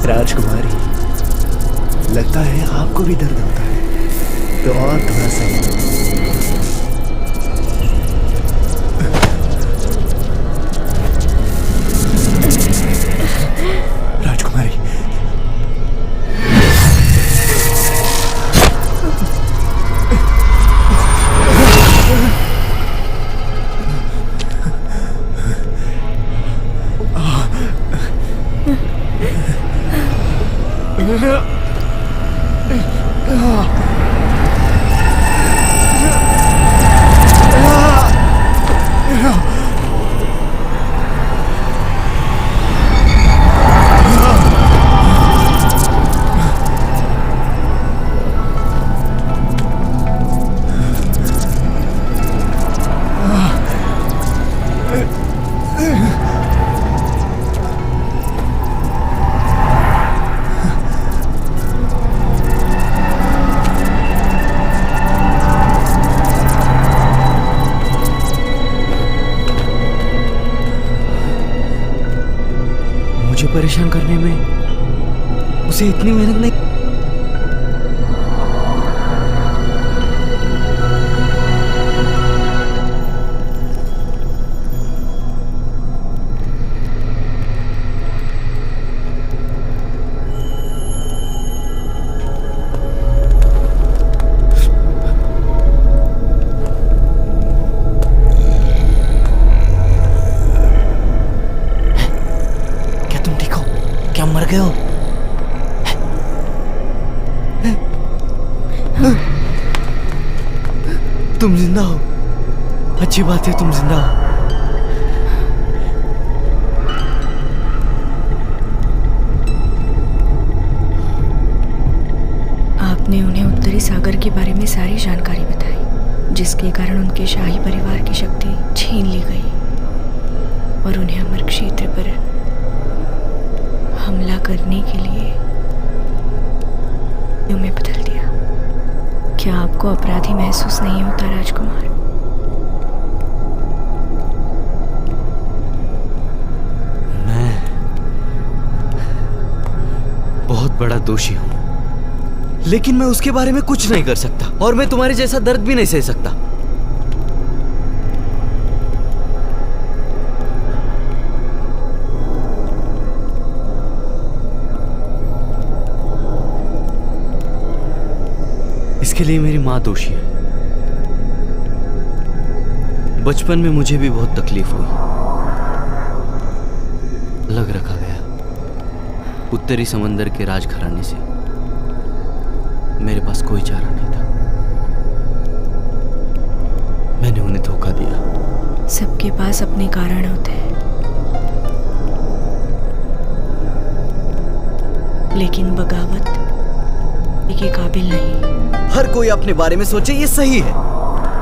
राजकुमारी, लगता है आपको भी दर्द होता है, तो और थोड़ा सा। राजकुमारी, मुझे परेशान करने में उसे इतनी मेहनत नहीं। क्या मर गए हो? तुम जिंदा हो, अच्छी बात है, तुम जिंदा हो। आपने उन्हें उत्तरी सागर के बारे में सारी जानकारी बताई, जिसके कारण उनके शाही परिवार की शक्ति छीन ली गई और उन्हें अमर क्षेत्र पर हमला करने के लिए में बदल दिया। क्या आपको अपराधी महसूस नहीं होता राजकुमार? मैं बहुत बड़ा दोषी हूं, लेकिन मैं उसके बारे में कुछ नहीं कर सकता और मैं तुम्हारे जैसा दर्द भी नहीं सह सकता। इसके लिए मेरी माँ दोषी है। बचपन में मुझे भी बहुत तकलीफ हुई, लग रखा गया। उत्तरी समंदर के राजघराने से मेरे पास कोई चारा नहीं था। मैंने उन्हें धोखा दिया। सबके पास अपने कारण होते हैं, लेकिन बगावत के काबिल नहीं। हर कोई अपने बारे में सोचे, ये सही है।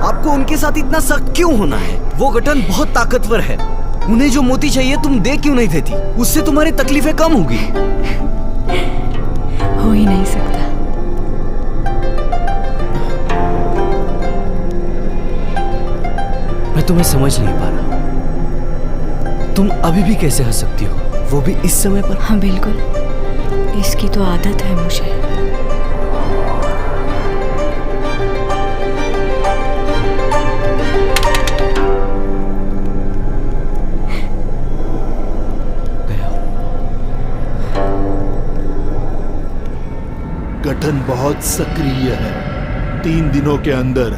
आपको उनके साथ इतना सख्त क्यों होना है? वो गठन बहुत ताकतवर है। उन्हें जो मोती चाहिए तुम दे क्यों नहीं देती? उससे तुम्हारी तकलीफें कम होगी। हो ही नहीं सकता। मैं तुम्हें समझ नहीं पा रहा। तुम अभी भी कैसे हंस सकती हो, वो भी इस समय पर? हाँ बिल्कुल, इसकी तो आदत है मुझे। गठन बहुत सक्रिय है। 3 दिनों के अंदर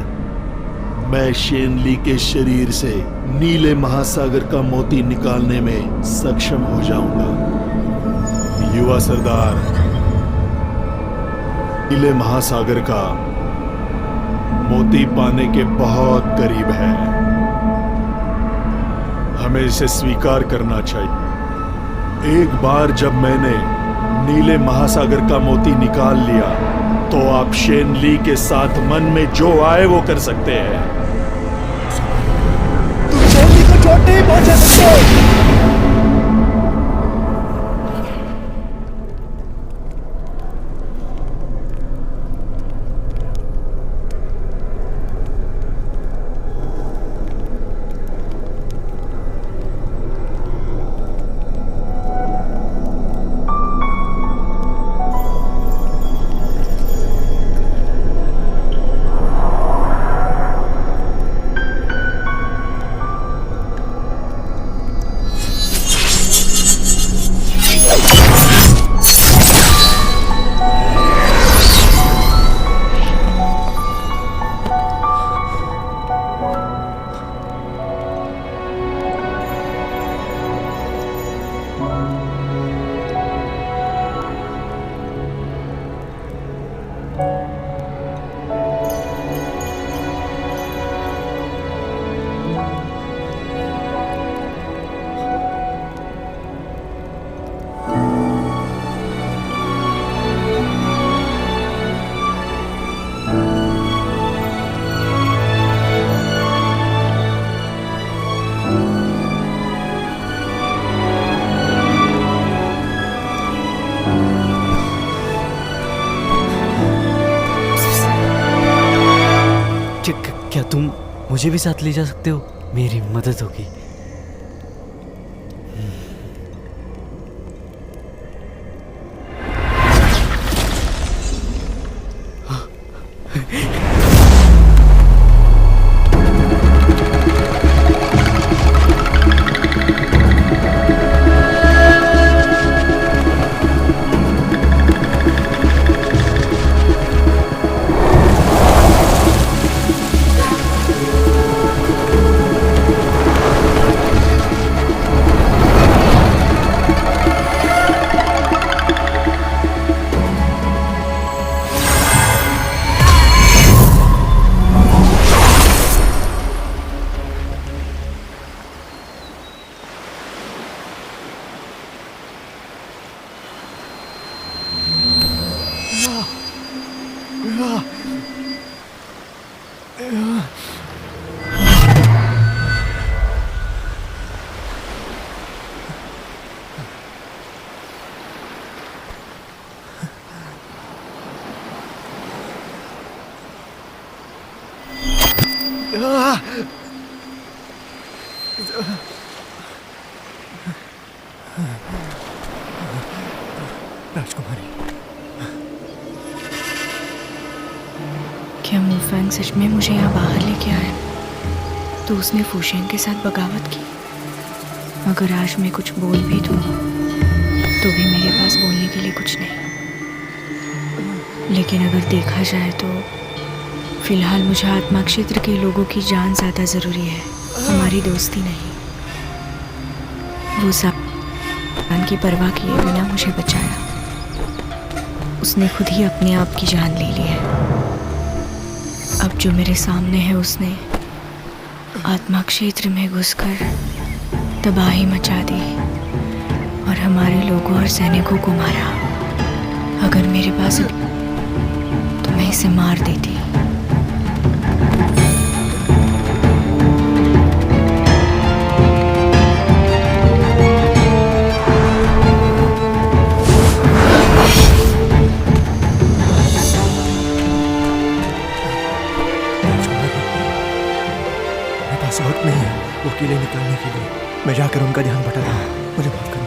मैं शेनली के शरीर से नीले महासागर का मोती निकालने में सक्षम हो जाऊंगा। युवा सरदार नीले महासागर का मोती पाने के बहुत करीब है। हमें इसे स्वीकार करना चाहिए। एक बार जब मैंने नीले महासागर का मोती निकाल लिया तो आप शेनली के साथ मन में जो आए वो कर सकते हैं। तुम शेनली को चोट नहीं पहुंचा सकते। मुझे भी साथ ले जा सकते हो, मेरी मदद होगी। राजकुमारी, क्या मुफैंग सच में मुझे यहाँ बाहर लेके आया? तो उसने फूशेंग के साथ बगावत की। अगर आज मैं कुछ बोल भी दूँ तो भी मेरे पास बोलने के लिए कुछ नहीं। लेकिन अगर देखा जाए तो फिलहाल मुझे आत्मा क्षेत्र के लोगों की जान ज़्यादा ज़रूरी है, हमारी दोस्ती नहीं। वो जान की परवाह किए बिना मुझे बचाया। उसने खुद ही अपने आप की जान ले ली है। अब जो मेरे सामने है उसने आत्मा क्षेत्र में घुसकर तबाही मचा दी और हमारे लोगों और सैनिकों को मारा। अगर मेरे पास तो मैं इसे मार देती। वक्त नहीं है वो अकेले निकलने के लिए। मैं जाकर उनका ध्यान भटक रहा हूँ, मुझे माफ करना।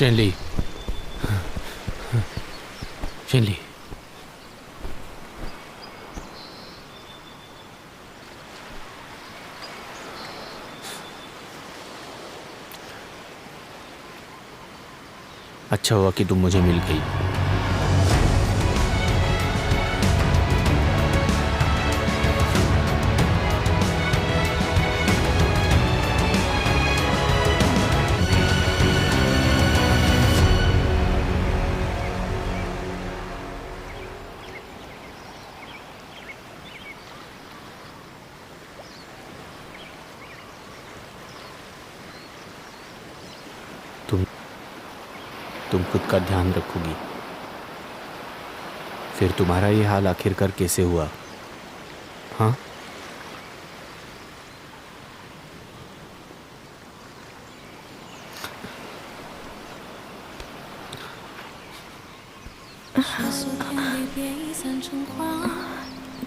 शेनली, शेनली, अच्छा हुआ कि तुम मुझे मिल गई। तुम खुद का ध्यान रखोगी। फिर तुम्हारा ये हाल आखिरकार कैसे हुआ? हाँ,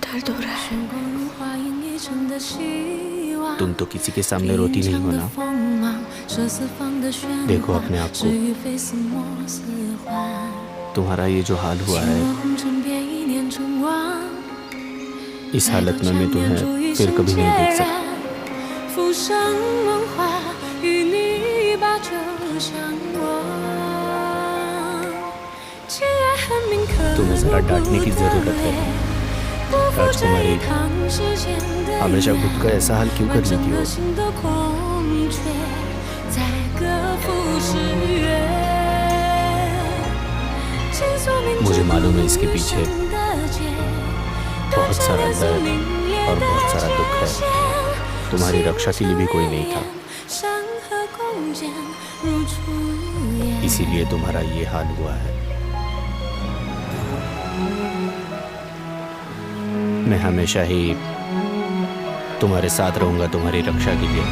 दर्द हो रहा है। तुम तो किसी के सामने रोती नहीं हो ना। देखो अपने आप को, तुम्हारा ये जो हाल हुआ है, इस हालत में मैं तुम्हें फिर कभी नहीं देख सकता। तुम्हें जरा डांटने की जरूरत है। राजकुमारी, हमेशा खुद का ऐसा हाल क्यों कर लेती हो? मुझे मालूम है इसके पीछे बहुत सारा दर्द और बहुत सारा दुख है। तुम्हारी रक्षा के लिए भी कोई नहीं था, इसीलिए तुम्हारा ये हाल हुआ है। मैं हमेशा ही तुम्हारे साथ रहूंगा, तुम्हारी रक्षा के लिए।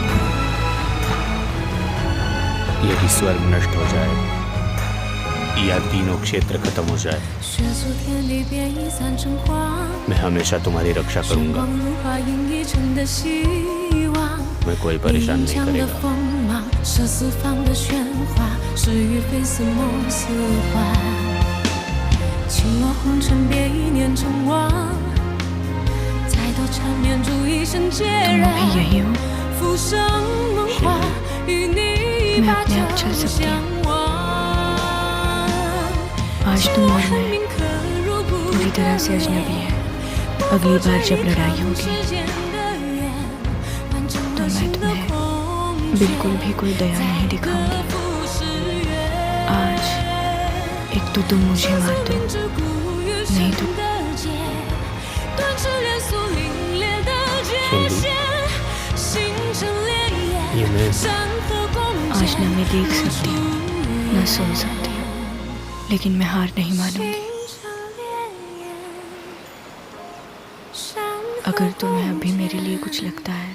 यदि स्वर्ग नष्ट हो जाए या तीनों क्षेत्र खत्म हो जाए, मैं हमेशा तुम्हारी रक्षा करूंगा। मैं कोई परेशान नहीं करेगा। तुम अभी यही हो? मैं अपने आप चल सकती हूँ। आज तुम और मैं पूरी तरह से अजनबी है। अगली बार जब लड़ाई होगी तो मैं तुम्हें बिल्कुल भी कोई दया नहीं दिखाऊंगी। आज एक तो तुम मुझे मार दो, नहीं तो ये मैं आज न मैं देख सकती हूँ न सुन सकती हूँ, लेकिन मैं हार नहीं मानूंगी। अगर तुम्हें अभी मेरे लिए कुछ लगता है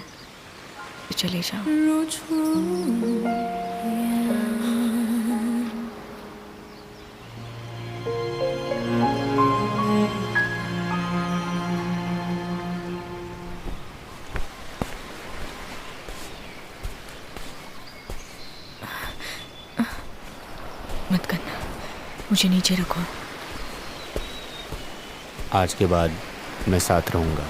तो चले जाओ। मत करना, मुझे नीचे रखो। आज के बाद मैं साथ रहूंगा।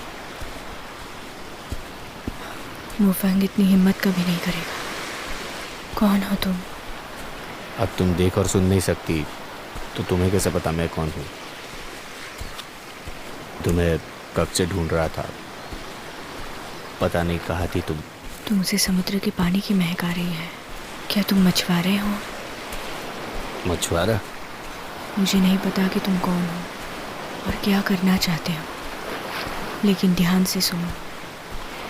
मुफंग इतनी हिम्मत कभी नहीं करेगा। कौन हो तुम? अब तुम देख और सुन नहीं सकती तो तुम्हें कैसे पता मैं कौन हूँ? तुम्हें कब से ढूंढ रहा था, पता नहीं कहाँ थी तुम। तुमसे समुद्र के पानी की महक आ रही है। क्या तुम मछुआरे हो? मछुआरा? मुझे नहीं पता कि तुम कौन हो और क्या करना चाहते हो, लेकिन ध्यान से सुनो।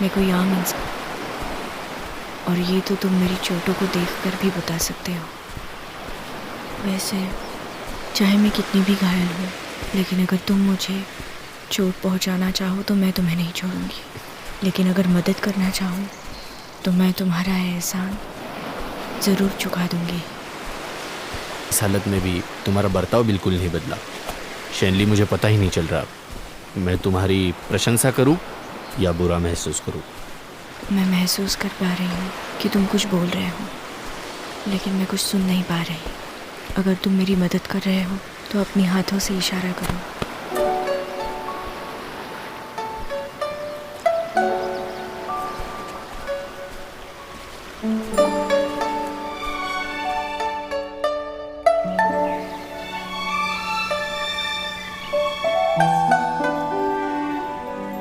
मैं कोई आम इंसान, और ये तो तुम मेरी चोटों को देखकर भी बता सकते हो। वैसे चाहे मैं कितनी भी घायल हूँ, लेकिन अगर तुम मुझे चोट पहुँचाना चाहो तो मैं तुम्हें नहीं छोड़ूंगी। लेकिन अगर मदद करना चाहो तो मैं तुम्हारा एहसान ज़रूर चुका दूंगी। इस हालत में भी तुम्हारा बर्ताव बिल्कुल नहीं बदला। शेनली, मुझे पता ही नहीं चल रहा मैं तुम्हारी प्रशंसा करूं या बुरा महसूस करूं। मैं महसूस कर पा रही हूँ कि तुम कुछ बोल रहे हो, लेकिन मैं कुछ सुन नहीं पा रही। अगर तुम मेरी मदद कर रहे हो तो अपनी हाथों से इशारा करो।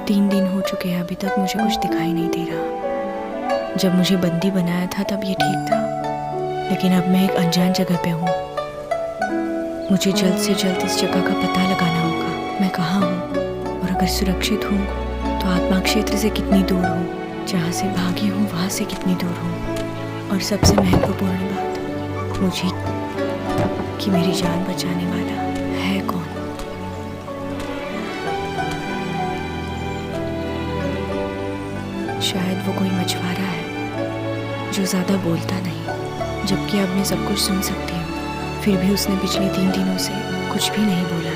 3 दिन हो चुके हैं, अभी तक मुझे कुछ दिखाई नहीं दे रहा। जब मुझे बंदी बनाया था तब ये ठीक था, लेकिन अब मैं एक अनजान जगह पे हूँ। मुझे जल्द से जल्द इस जगह का पता लगाना होगा। मैं कहाँ हूँ और अगर सुरक्षित हूँ तो आत्मा क्षेत्र से कितनी दूर हूँ, जहाँ से भागी हूँ वहाँ से कितनी दूर हूँ, और सबसे महत्वपूर्ण बात, मुझे कि मेरी जान बचाने वाला है कौन। शायद वो कोई मछुआरा है जो ज्यादा बोलता नहीं, जबकि अब मैं सब कुछ सुन सकती हूँ। फिर भी उसने पिछले 3 दिनों से कुछ भी नहीं बोला।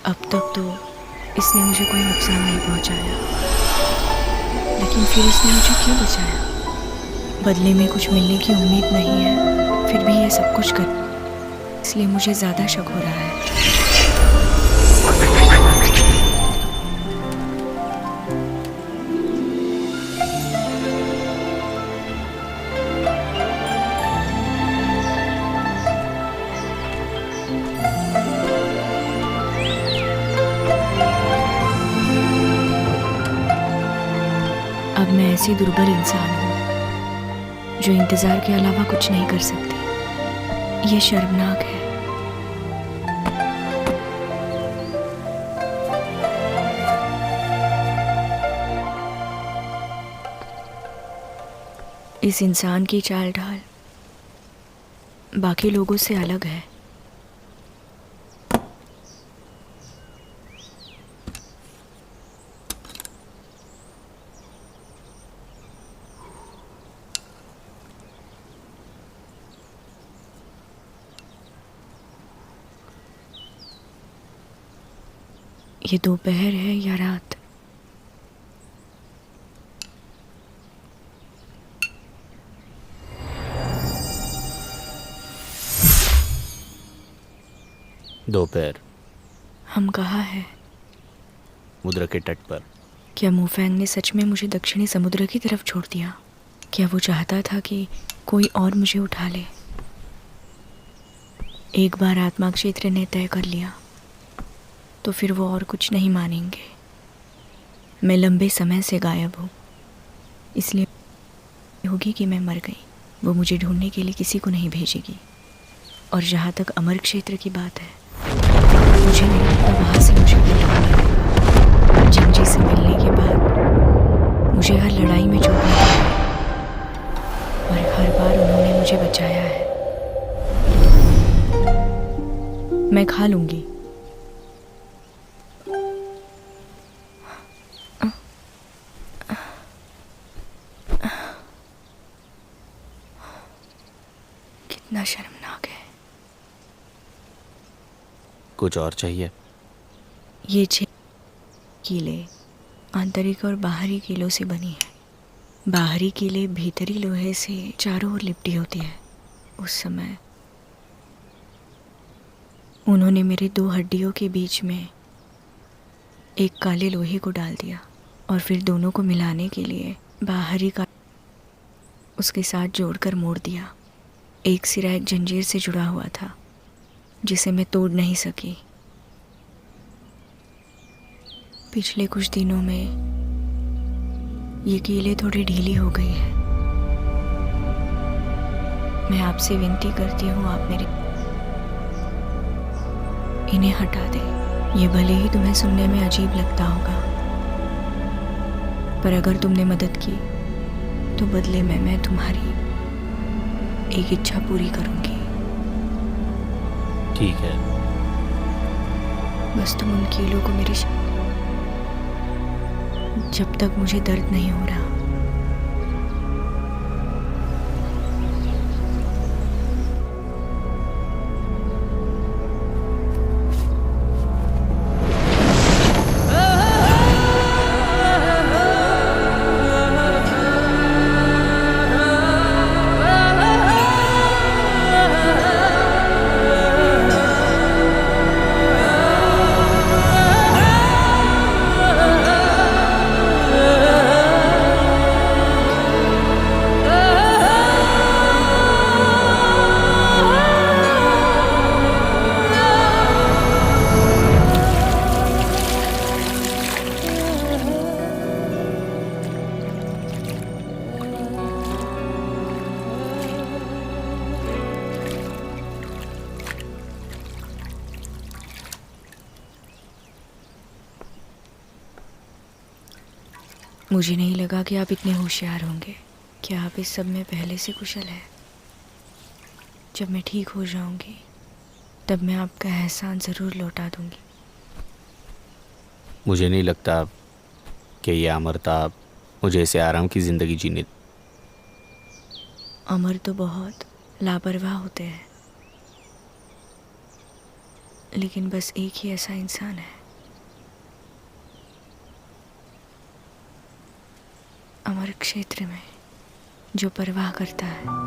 अब तक तो इसने मुझे कोई नुकसान नहीं पहुंचाया, लेकिन फिर इसने मुझे क्यों बचाया? बदले में कुछ मिलने की उम्मीद नहीं है, फिर भी ये सब कुछ कर, इसलिए मुझे ज़्यादा शक हो रहा है। अब मैं ऐसी दुर्बल इंसान हूँ जो इंतज़ार के अलावा कुछ नहीं कर सकती। ये शर्मनाक है। इस इंसान की चाल ढाल बाकी लोगों से अलग है। ये दोपहर है या रात? दोपहर। हम कहाँ हैं? समुद्र के तट पर। क्या मुफैंग ने सच में मुझे दक्षिणी समुद्र की तरफ छोड़ दिया? क्या वो चाहता था कि कोई और मुझे उठा ले? एक बार आत्मा क्षेत्र ने तय कर लिया तो फिर वो और कुछ नहीं मानेंगे। मैं लंबे समय से गायब हूँ, इसलिए होगी कि मैं मर गई। वो मुझे ढूंढने के लिए किसी को नहीं भेजेगी। और जहाँ तक अमर क्षेत्र की बात है, मुझे नहीं लगता वहाँ से मुझे कोई ढूंढेगा। जिंजी से मिलने के बाद मुझे हर लड़ाई में चोट लगी है और हर बार उन्होंने मुझे बचाया है। मैं खा लूँगी। कितना शर्मनाक है। कुछ और चाहिए? ये 6 कीले आंतरिक और बाहरी कीलों से बनी है। बाहरी कीले भीतरी लोहे से चारों ओर लिपटी होती है। उस समय उन्होंने मेरे 2 हड्डियों के बीच में एक काले लोहे को डाल दिया और फिर दोनों को मिलाने के लिए बाहरी का उसके साथ जोड़कर मोड़ दिया। एक सिरा एक जंजीर से जुड़ा हुआ था जिसे मैं तोड़ नहीं सकी। पिछले कुछ दिनों में ये कीलें थोड़ी ढीली हो गई है। मैं आपसे विनती करती हूँ, आप मेरे इन्हें हटा दें। ये भले ही तुम्हें सुनने में अजीब लगता होगा, पर अगर तुमने मदद की तो बदले में मैं तुम्हारी एक इच्छा पूरी करूंगी। ठीक है। बस तुम उन कीलों को मेरे जब तक मुझे दर्द नहीं हो रहा। मुझे नहीं लगा कि आप इतने होशियार होंगे। क्या आप इस सब में पहले से कुशल है? जब मैं ठीक हो जाऊंगी तब मैं आपका एहसान ज़रूर लौटा दूंगी। मुझे नहीं लगता कि ये अमरता मुझे ऐसे आराम की ज़िंदगी जीने। अमर तो बहुत लापरवाह होते हैं, लेकिन बस एक ही ऐसा इंसान है, अमर क्षेत्र में, जो परवाह करता है।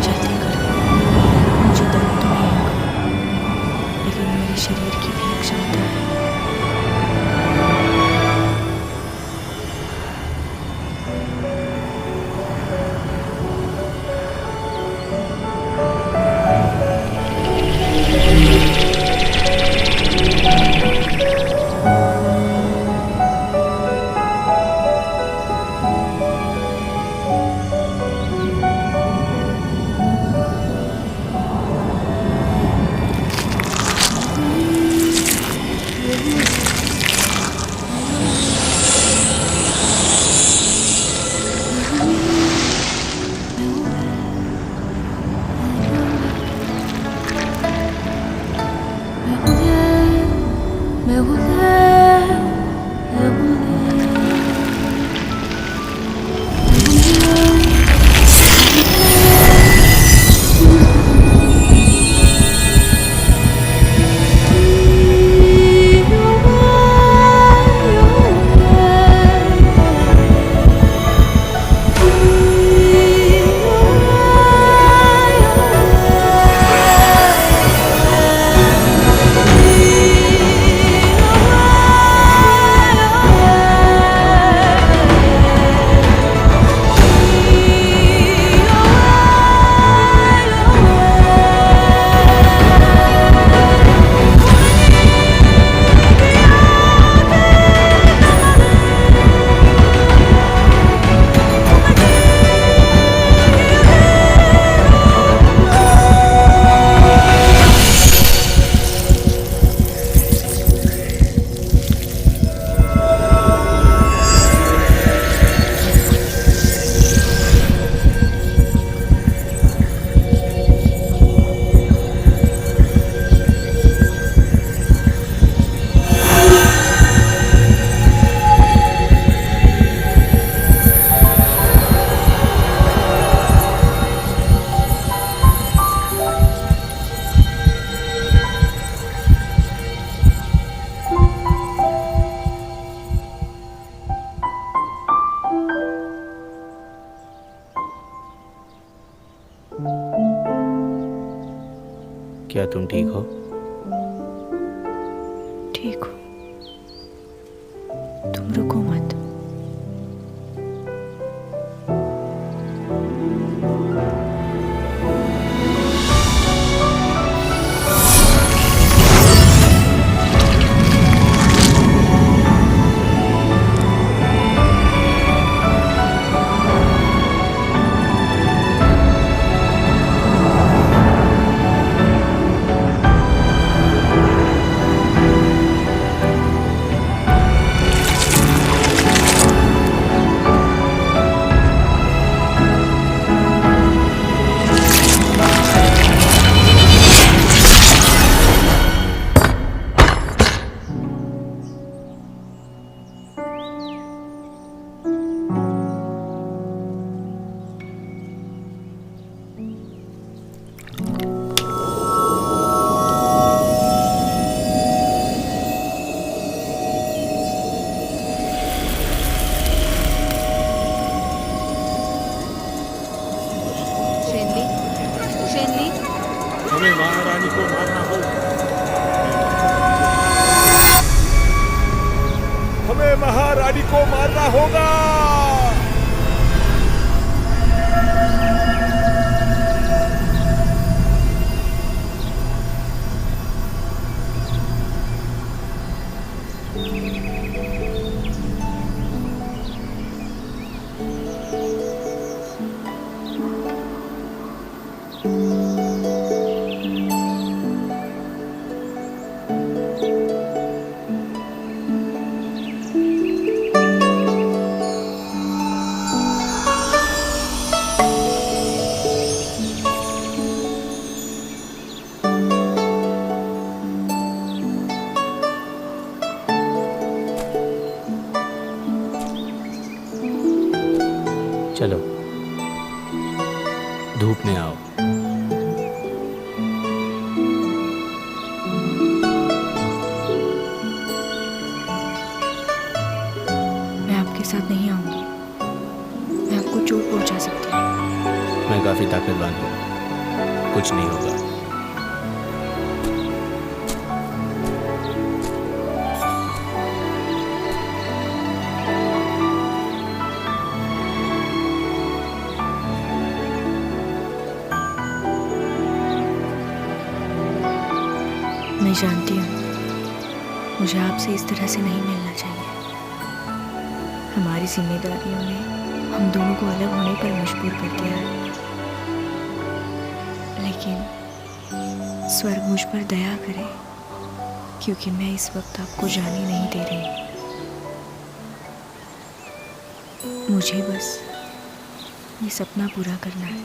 जल्दी करो, मुझे दर्द तो नहीं होगा, लेकिन मेरे शरीर की भी एक क्षमता है। क्या तुम ठीक हो? ठीक हो? तुम रुको मत। हमें महारानी को मारना होगा। धूप में आओ। मैं आपके साथ नहीं आऊंगी। मैं आपको चोट पहुंचा सकती हूँ। मैं काफ़ी ताकतवान हूँ, कुछ नहीं होगा। मैं जानती हूँ मुझे आपसे इस तरह से नहीं मिलना चाहिए। हमारी जिम्मेदारियों ने हम दोनों को अलग होने पर मजबूर कर दिया है, लेकिन स्वर्ग मुझ पर दया करे, क्योंकि मैं इस वक्त आपको जाने नहीं दे रही। मुझे बस ये सपना पूरा करना है।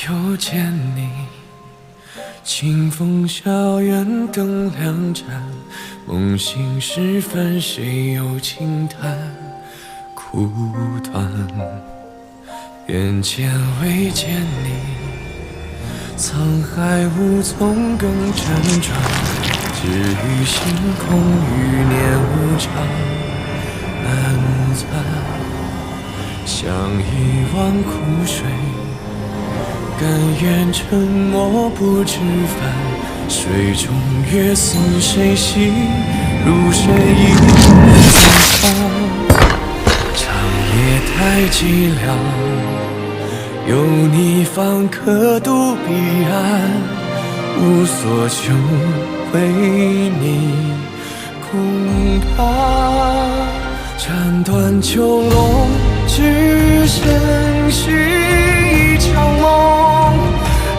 又见你，清风校园灯两盏，梦醒时分，谁又轻叹苦短？眼前未见你，沧海无从更辗转，只余星空，余年无常，难暂，像一汪苦水。甘愿沉默不知返，水中月似谁兮，如谁一方。长夜太寂寥，有你方可渡彼岸，无所求，为你空盼。斩断囚笼，只身续一场梦，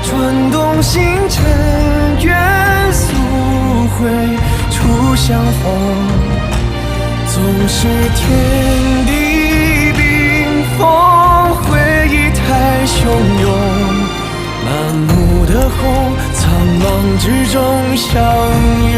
转动星辰，愿速会初相逢。总是天地冰封，回忆太汹涌，满目的红，苍茫之中相拥。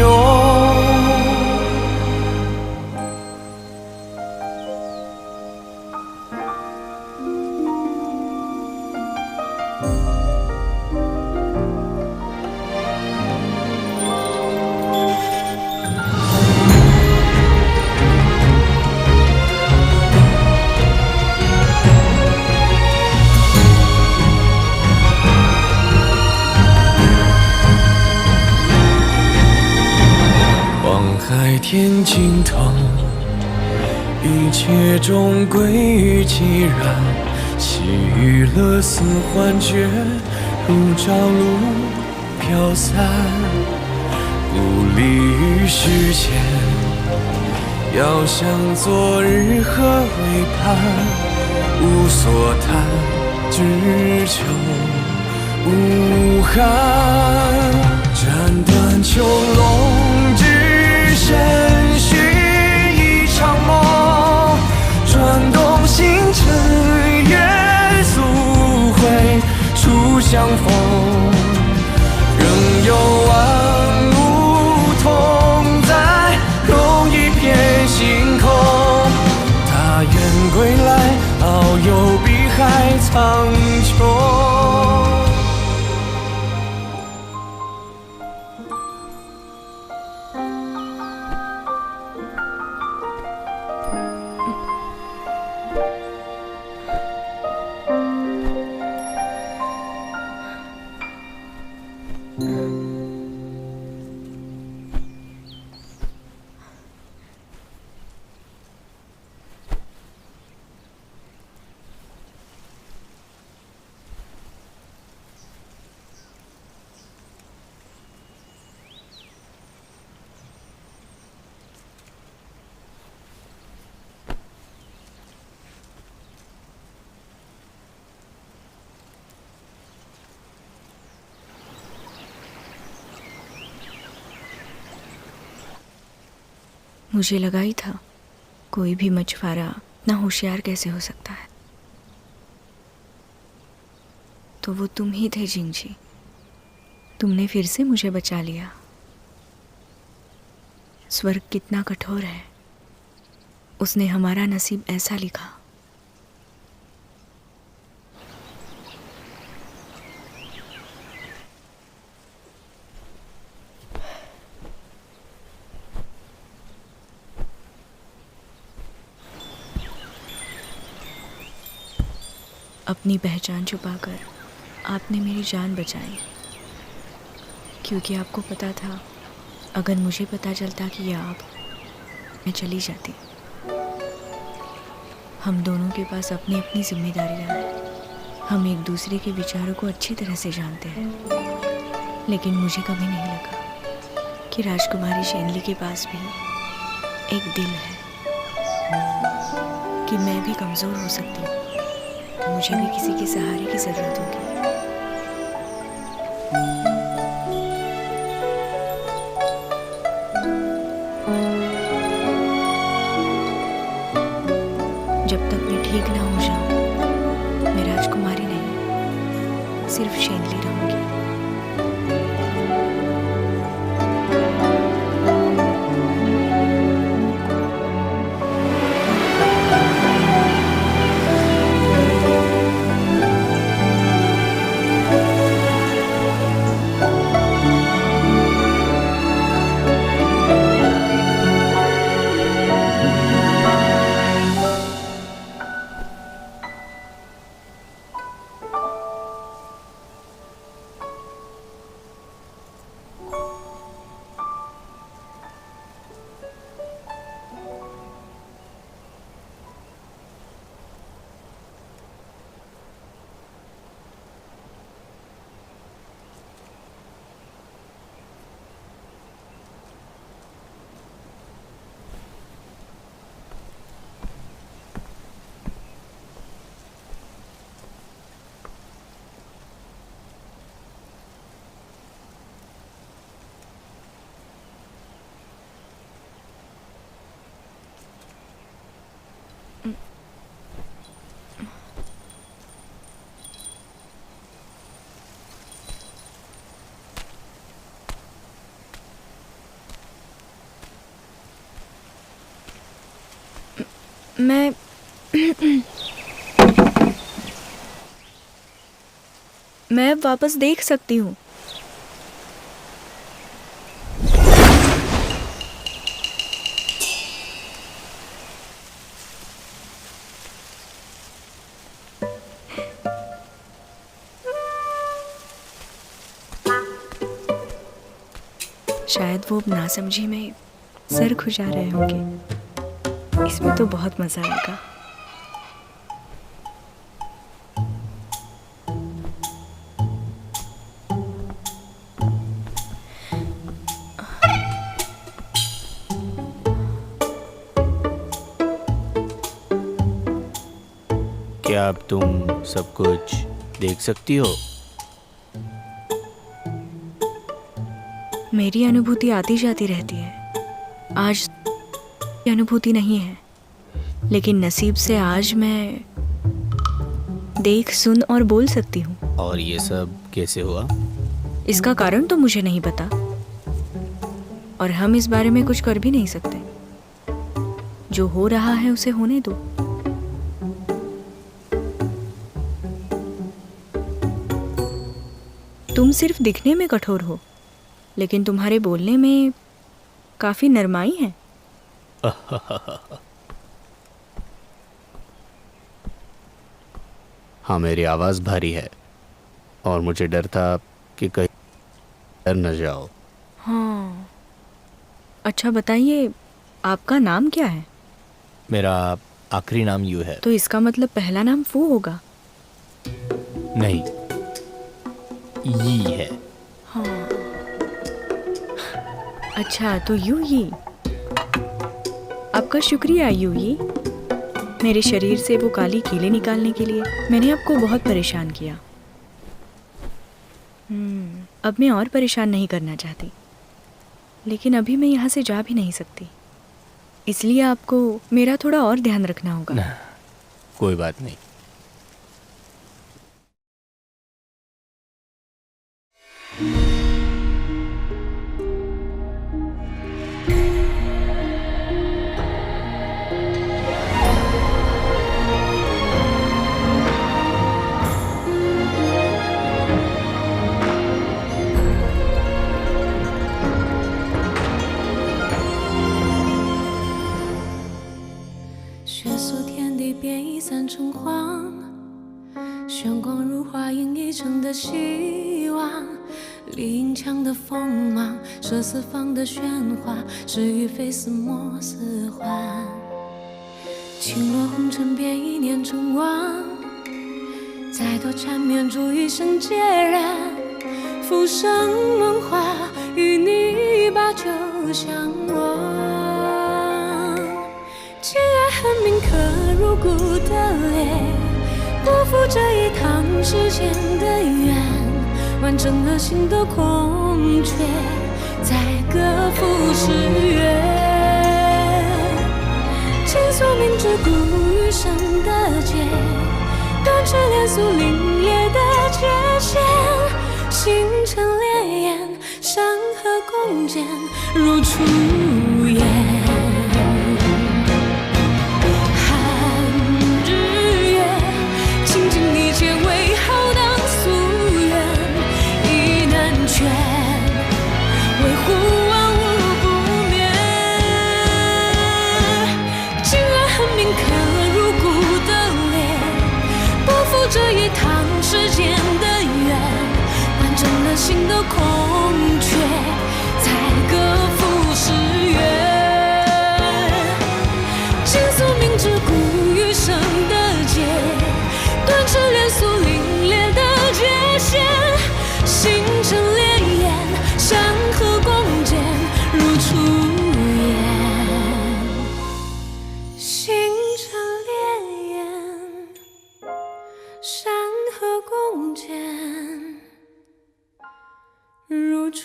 天尽头，一切终归于寂然，喜与乐似幻觉，如朝露飘散，孤立于世间，遥想昨日何为盼，无所谈，只求无憾，斩断囚笼，只身续一场梦，转动星辰，愿速会初相逢，仍有万物同在，容一片星空。他愿归来，遨游碧海苍穹。मुझे लगा ही था कोई भी मछुआरा इतना होशियार कैसे हो सकता है। तो वो तुम ही थे जिंगजी। तुमने फिर से मुझे बचा लिया। स्वर्ग कितना कठोर है, उसने हमारा नसीब ऐसा लिखा। अपनी पहचान छुपाकर आपने मेरी जान बचाई, क्योंकि आपको पता था अगर मुझे पता चलता कि ये आप, मैं चली जाती। हम दोनों के पास अपनी अपनी जिम्मेदारियां हैं। हम एक दूसरे के विचारों को अच्छी तरह से जानते हैं, लेकिन मुझे कभी नहीं लगा कि राजकुमारी शेनली के पास भी एक दिल है, कि मैं भी कमज़ोर हो सकती हूँ, मुझे भी किसी के सहारे की ज़रूरत होगी। जब तक मैं ठीक ना हो जाऊं, मैं राजकुमारी नहीं, सिर्फ शेनली रहूंगी। मैं अब वापस देख सकती हूँ। शायद वो नासमझी में सर खुजा रहे होंगे। इसमें तो बहुत मजा आएगा। क्या अब तुम सब कुछ देख सकती हो? मेरी अनुभूति आती जाती रहती है। आज ये अनुभूति नहीं है, लेकिन नसीब से आज मैं देख, सुन और बोल सकती हूँ। और ये सब कैसे हुआ? इसका कारण तो मुझे नहीं पता, और हम इस बारे में कुछ कर भी नहीं सकते। जो हो रहा है उसे होने दो। तुम सिर्फ दिखने में कठोर हो, लेकिन तुम्हारे बोलने में काफी नरमाई है। हाँ, मेरी आवाज भारी है और मुझे डर था कि कहीं डर न जाओ। हाँ, अच्छा बताइए, आपका नाम क्या है? मेरा आखिरी नाम यू है। तो इसका मतलब पहला नाम फू होगा। नहीं, यी है। हाँ, अच्छा तो यू ही। आपका शुक्रिया यू ही। मेरे शरीर से वो काली कीलें निकालने के लिए मैंने आपको बहुत परेशान किया। अब मैं और परेशान नहीं करना चाहती, लेकिन अभी मैं यहाँ से जा भी नहीं सकती। इसलिए आपको मेरा थोड़ा और ध्यान रखना होगा। कोई बात नहीं।血色天地变一散成黄，炫光如花映一城的希望。李银枪的锋芒，射四方的喧哗，是与非似莫似幻。轻落红尘变一念成王，再多缠绵铸一生孑然。浮生梦话，与你把酒相望。既然恨铭刻入骨的泪，不负这一趟世间的缘，完整了心的空缺，再各赴诗约。倾诉明知故余生的劫，断翅连宿凛冽的界限，星辰烈焰，山河共剪，如初颜。维护万物不灭，竟然恨铭刻入骨的裂，不负这一趟世间的缘，完整了心的空缺，才各赴诗约。倾诉明知故余生的劫，断翅连宿凛冽的界限，星辰烈焰，山河共剪，如初颜。星辰烈焰，山河共剪，如初